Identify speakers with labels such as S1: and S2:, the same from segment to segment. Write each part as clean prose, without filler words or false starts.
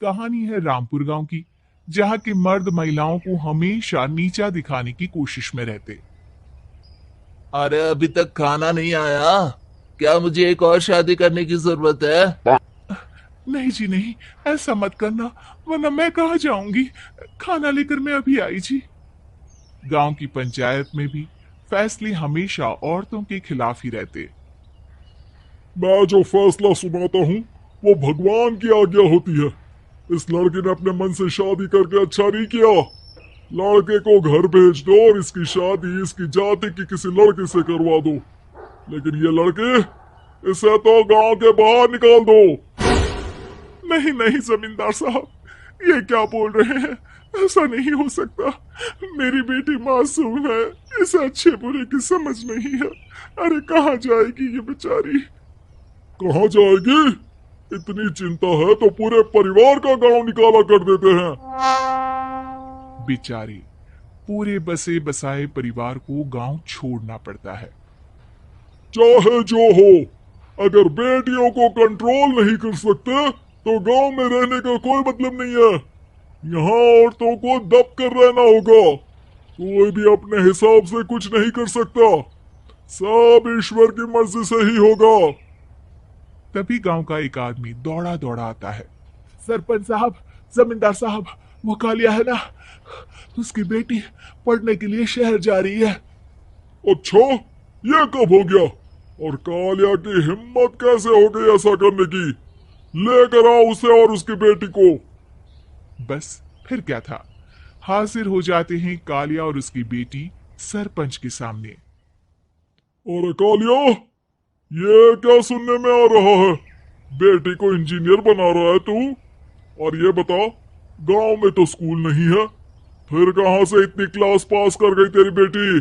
S1: कहानी है रामपुर गांव की, जहां के मर्द महिलाओं को हमेशा नीचा दिखाने की कोशिश में रहते।
S2: अरे अभी तक खाना नहीं आया। क्या मुझे एक और शादी करने की जरूरत है?
S1: नहीं जी नहीं, ऐसा मत करना, वरना मैं कहाँ जाऊंगी। खाना लेकर मैं अभी आई जी। गांव की पंचायत में भी फैसले हमेशा औरतों के खिलाफ ही रहते।
S3: मैं जो फैसला सुनाता हूँ वो भगवान की आज्ञा होती है। इस लड़के ने अपने मन से शादी करके अच्छा नहीं किया। लड़के को घर भेज दो और इसकी शादी इसकी जाति की किसी लड़के से करवा दो। लेकिन ये लड़के, इसे तो गांव के बाहर निकाल दो।
S1: नहीं नहीं जमींदार साहब, ये क्या बोल रहे हैं? ऐसा नहीं हो सकता। मेरी बेटी मासूम है, इसे अच्छे बुरे की समझ नहीं है। अरे कहाँ जाएगी ये बेचारी?
S3: कहाँ जाएगी? इतनी चिंता है तो पूरे परिवार का गांव निकाला कर देते हैं।
S1: बेचारे पूरे बसे बसाए परिवार को गांव छोड़ना पड़ता है।
S3: चाहे जो हो, अगर बेटियों को कंट्रोल नहीं कर सकते तो गांव में रहने का कोई मतलब नहीं है। यहाँ औरतों को दब कर रहना होगा। कोई भी अपने हिसाब से कुछ नहीं कर सकता। सब ईश्वर की मर्जी से ही होगा।
S1: तभी गांव का एक आदमी दौड़ा दौड़ा आता है। सरपंच साहब, जमींदार साहब, वो कालिया है ना, उसकी बेटी पढ़ने के लिए शहर जा रही है।
S3: अच्छा, ये कब हो गया? और कालिया की हिम्मत कैसे हो गई ऐसा करने की? लेकर आओ उसे और उसकी बेटी को।
S1: बस फिर क्या था, हाजिर हो जाते हैं कालिया और उसकी बेटी सरपंच के सामने।
S3: और कालिया, ये क्या सुनने में आ रहा है? बेटी को इंजीनियर बना रहा है तू? और ये बता, गांव में तो स्कूल नहीं है, फिर कहां से इतनी क्लास पास कर गई तेरी बेटी?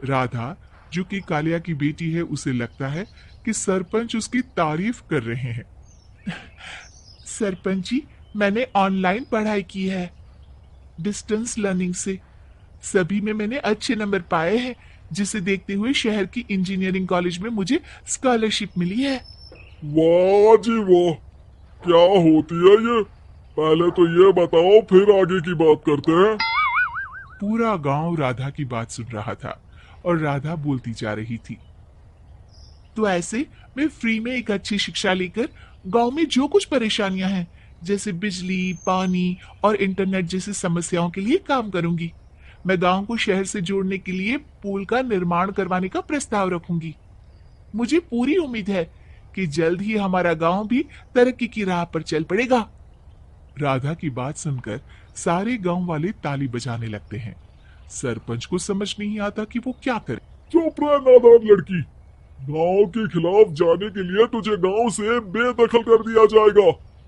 S1: राधा, जो कि कालिया की बेटी है, उसे लगता है कि सरपंच उसकी तारीफ कर रहे हैं। सरपंच जी, मैंने ऑनलाइन पढ़ाई की है, डिस्टेंस लर्निंग से। सभी में मैंने अच्छे नंबर पाए हैं, जिसे देखते हुए शहर की इंजीनियरिंग कॉलेज में मुझे स्कॉलरशिप मिली है।
S3: वाह जी वाह, क्या होती है ये? पहले तो ये बताओ, फिर आगे की बात करते हैं।
S1: पूरा गांव राधा की बात सुन रहा था और राधा बोलती जा रही थी। तो ऐसे मैं फ्री में एक अच्छी शिक्षा लेकर गांव में जो कुछ परेशानियां हैं, जैसे बिजली, पानी और इंटरनेट जैसी समस्याओं के लिए काम करूंगी। मैं गांव को शहर से जोड़ने के लिए पुल का निर्माण करवाने का प्रस्ताव रखूंगी। मुझे पूरी उम्मीद है कि जल्द ही हमारा गांव भी तरक्की की राह पर चल पड़ेगा। राधा की बात सुनकर सारे गांव वाले ताली बजाने लगते हैं। सरपंच को समझ नहीं आता कि वो क्या करे।
S3: चुप रह नादान लड़की। गांव के खिलाफ जाने के लिए तुझे गांव से बेदखल कर दिया जाएगा,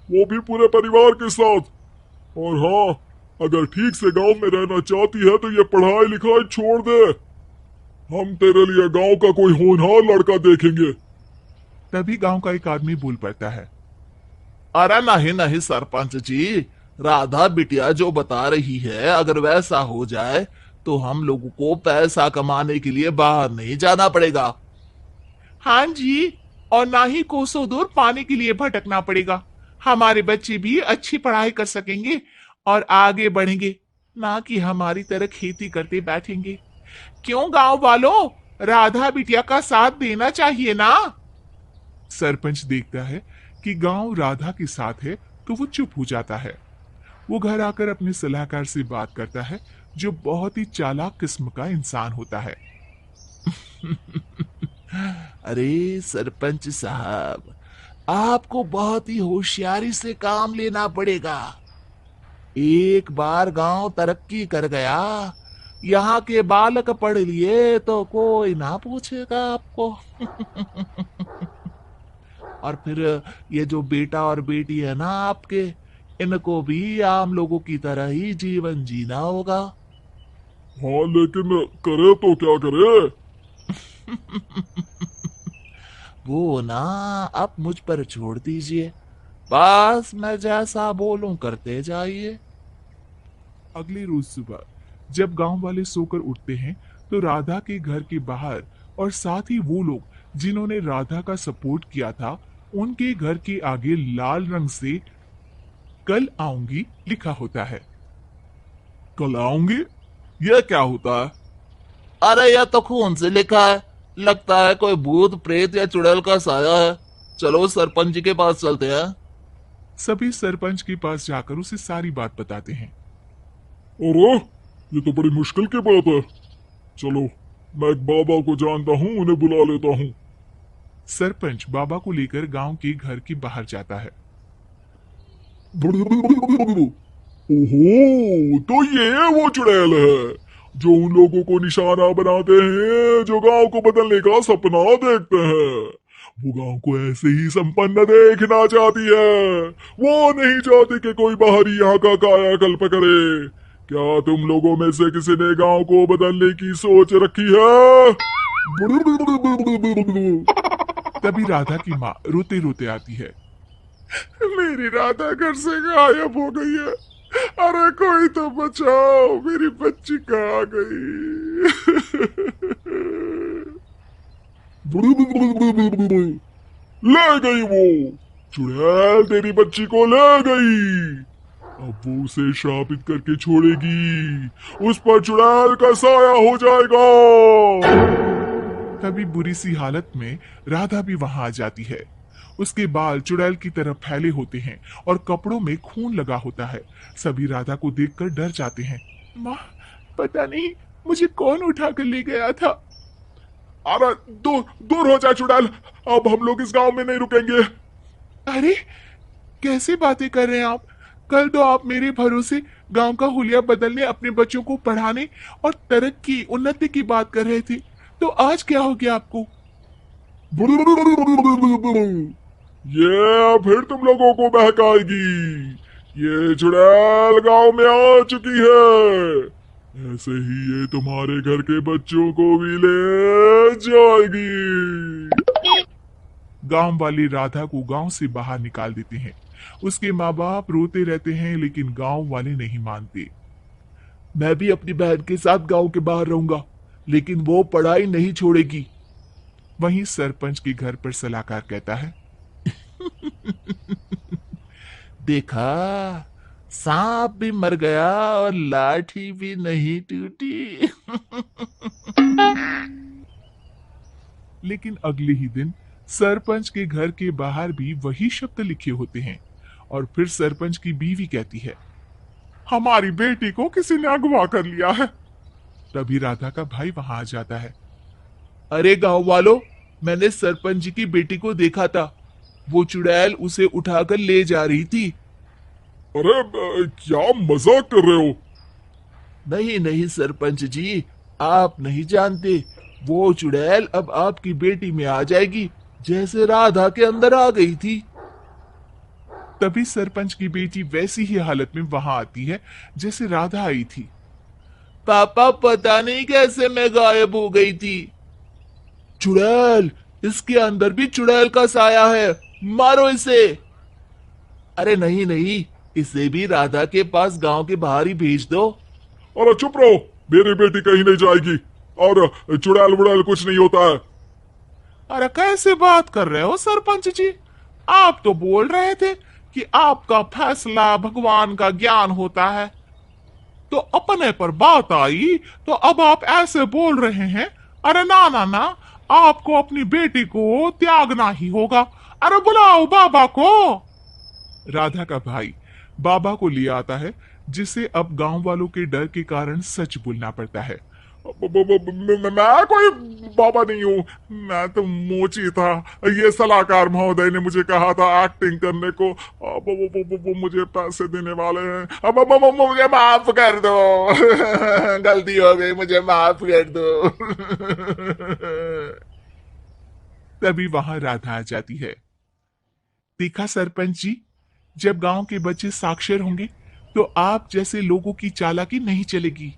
S3: वो भी पूरे परिवार के साथ। और हाँ, अगर ठीक से गांव में रहना चाहती है तो ये पढ़ाई लिखाई छोड़ दे। हम तेरे लिए गांव का कोई होनहार लड़का देखेंगे।
S1: तभी गांव का एक आदमी बोल पड़ता है।
S2: अरे नहीं नहीं सरपंच जी, राधा बिटिया जो बता रही है अगर वैसा हो जाए तो हम लोगों को पैसा कमाने के लिए बाहर नहीं जाना पड़ेगा।
S1: हाँ जी, और ना ही कोसों दूर पाने के लिए भटकना पड़ेगा। हमारे बच्चे भी अच्छी पढ़ाई कर सकेंगे और आगे बढ़ेंगे, ना कि हमारी तरह खेती करते बैठेंगे। क्यों गांव वालों, राधा बिटिया का साथ देना चाहिए ना। सरपंच देखता है कि गांव राधा के साथ है, तो वो चुप हो जाता है। वो घर आकर अपने सलाहकार से बात करता है, जो बहुत ही चालाक किस्म का इंसान होता है।
S2: अरे सरपंच साहब, आपको बहुत ही होशियारी से काम लेना पड़ेगा। एक बार गांव तरक्की कर गया, यहाँ के बालक पढ़ लिए तो कोई ना पूछेगा आपको। और फिर ये जो बेटा और बेटी है ना आपके, इनको भी आम लोगों की तरह ही जीवन जीना होगा।
S3: हाँ, लेकिन करे तो क्या करे?
S2: वो ना आप मुझ पर छोड़ दीजिए, बस मैं जैसा बोलूं करते जाइए।
S1: अगले रोज सुबह जब गांव वाले सोकर उठते हैं, तो राधा के घर के बाहर और साथ ही वो लोग जिन्होंने राधा का सपोर्ट किया था, उनके घर के आगे लाल रंग से कल आऊंगी लिखा होता है।
S3: कल आऊंगी, यह क्या होता है?
S2: अरे यह तो खून से लिखा है, लगता है कोई भूत प्रेत या चुड़ैल का साया है। चलो सरपंच जी के पास चलते हैं।
S1: सभी सरपंच के पास जाकर उसे सारी बात बताते हैं।
S3: अरे ये तो बड़ी मुश्किल की बात है। चलो मैं एक बाबा को जानता हूँ, उन्हें बुला लेता हूँ।
S1: सरपंच बाबा को लेकर गांव के घर के बाहर जाता है।
S3: ओहो, तो ये वो चुड़ैल है जो उन लोगों को निशाना बनाते हैं जो गांव को बदलने का सपना देखते हैं। वो गांव को ऐसे ही संपन्न देखना चाहती है। वो नहीं चाहती कि कोई बाहरी यहाँ का कायाकल्प करे। क्या तुम लोगों में से किसी ने गांव को बदलने की सोच रखी है?
S1: तभी राधा की माँ रोते रोते आती है।
S3: मेरी राधा घर से गायब हो गई है। अरे कोई तो बचाओ, मेरी बच्ची कहाँ गई? ले गई वो चुड़ैल, तेरी बच्ची को ले गई। अब वो उसे श्रापित करके छोड़ेगी, उस पर चुड़ैल का साया हो जाएगा।
S1: तभी बुरी सी हालत में राधा भी वहां आ जाती है। उसके बाल चुड़ैल की तरह फैले होते हैं और कपड़ों में खून लगा होता है। सभी राधा को देखकर डर जाते हैं। माँ, पता नहीं मुझे कौन उठा कर ले गया था।
S3: अरे दूर दूर हो जा चुड़ैल, अब हम लोग इस गांव में नहीं रुकेंगे।
S1: अरे कैसे बातें कर रहे हैं आप? कल तो आप मेरे भरोसे गांव का हुलिया बदलने, अपने बच्चों को पढ़ाने और तरक्की उन्नति की बात कर रहे थे, तो आज क्या हो गया आपको?
S3: ये फिर तुम लोगों को बहकाएगी। ये चुड़ैल गांव में आ चुकी है। ऐसे ही ये तुम्हारे घर के बच्चों को भी ले जाएगी।
S1: गांव वाले राधा को गांव से बाहर निकाल देते हैं। उसके माँ बाप रोते रहते हैं, लेकिन गांव वाले नहीं मानते।
S2: मैं भी अपनी बहन के साथ गांव के बाहर रहूंगा, लेकिन वो पढ़ाई नहीं छोड़ेगी।
S1: वहीं सरपंच के घर पर सलाहकार कहता है।
S2: देखा, सांप भी मर गया और लाठी भी नहीं टूटी।
S1: लेकिन अगले ही दिन सरपंच के घर के बाहर भी वही शब्द लिखे होते हैं। और फिर सरपंच की बीवी कहती है,
S3: हमारी बेटी को किसी ने अगवा कर लिया है।
S1: तभी राधा का भाई वहां आ जाता है।
S2: अरे गांव वालों, मैंने सरपंच जी की बेटी को देखा था। वो चुड़ैल उसे उठाकर ले जा रही थी।
S3: अरे क्या मजाक कर रहे हो?
S2: नहीं नहीं सरपंच जी, आप नहीं जानते। वो चुड़ैल अब आपकी बेटी में आ जाएगी, जैसे राधा के अंदर आ गई थी।
S1: तभी सरपंच की बेटी वैसी ही हालत में वहां आती है जैसे राधा आई थी।
S2: पापा, पता नहीं कैसे मैं गायब हो गई थी। चुड़ैल, इसके अंदर भी चुड़ैल का साया है, मारो इसे। अरे नहीं नहीं, इसे भी राधा के पास गांव के बाहर ही भेज दो।
S3: अरे चुप रहो, मेरी बेटी कहीं नहीं जाएगी और चुड़ैल वुड़ैल कुछ नहीं होता है।
S1: अरे कैसे बात कर रहे हो सरपंच जी? आप तो बोल रहे थे कि आपका फैसला भगवान का ज्ञान होता है, तो अपने पर बात आई तो अब आप ऐसे बोल रहे हैं। अरे ना ना ना, आपको अपनी बेटी को त्यागना ही होगा। अरे बुलाओ बाबा को। राधा का भाई बाबा को ले आता है, जिसे अब गांव वालों के डर के कारण सच बोलना पड़ता है।
S3: मैं कोई बाबा नहीं हूँ, मैं तो मोची था। ये सलाहकार महोदय ने मुझे कहा था एक्टिंग करने को। वो मुझे पैसे देने वाले हैं। अब मुझे माफ कर दो। गलती हो गई, मुझे माफ कर दो।
S1: तभी वहां राधा आ जाती है। देखा सरपंच जी, जब गांव के बच्चे साक्षर होंगे तो आप जैसे लोगों की चालाकी नहीं चलेगी।